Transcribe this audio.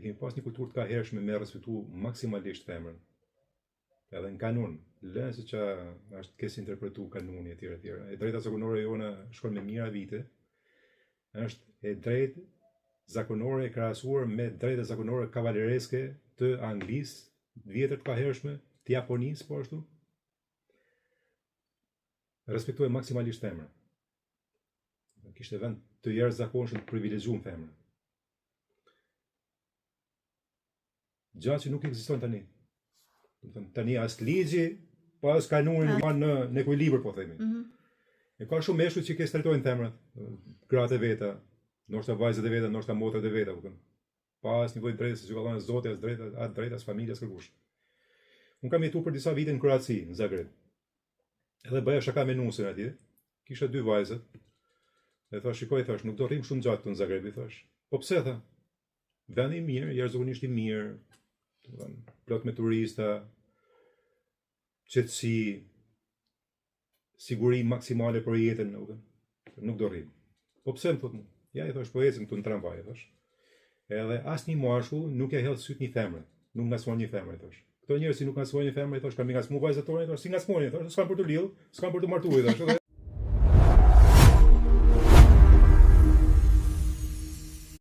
kemi pas një kulturë të ka hershme me respektu maksimalisht femrën. Edhe në kanun, lënë se që është kesë interpretu kanuni e tjera. E drejta zakonore jone shkon me mira vite, është e drejtë zakonore e krahasuar me drejta zakonore kavalereske të Anglisë, vjetër të ka hershme, të Japonisë, po ashtu. Respektoj maksimalisht femrën. Kishte vend të jashtëzakonshëm të privilegjuar femrën. Gjatë që nuk ekziston tani. Tani as ligji, pa as kanuni nuk janë në ekuilibër, po themi. E ka shumë meshkuj që trajtojnë femrat, gratë e veta, ndoshta vajzat e veta, ndoshta motrat e veta, pa as një lloj drejtësi që ka dhënë Zoti, as drejtë as familje, as kërkush. Unë kam jetuar për disa vite në Kroaci, në Zagreb. Edhe bëja shaka me nusin atje. Kisha 2 vajzat. Dhe thash, shikoj, thash, nuk do rrim shumë gjatë këtu në Zagreb, i thash. Po pse tha? Vendi i mirë, jashtëzakonisht i mirë, plot me turista, qetësi, siguri maksimale për jetën, nuk do rrim. Po pse më thot mu? Ja, i thash, po ecim këtu në tramvaj, thash. Edhe asnjë mashkull nuk e hedh syt një femër, nuk ngasmon një femër, thash. Këto njerëz që nuk ngasmojnë një femër, i thash, kanë ngasmuar vajzat tona, i thash, si ngasmojnë, thash, s'kan për të lidhur, s'kan për të martuar, thash.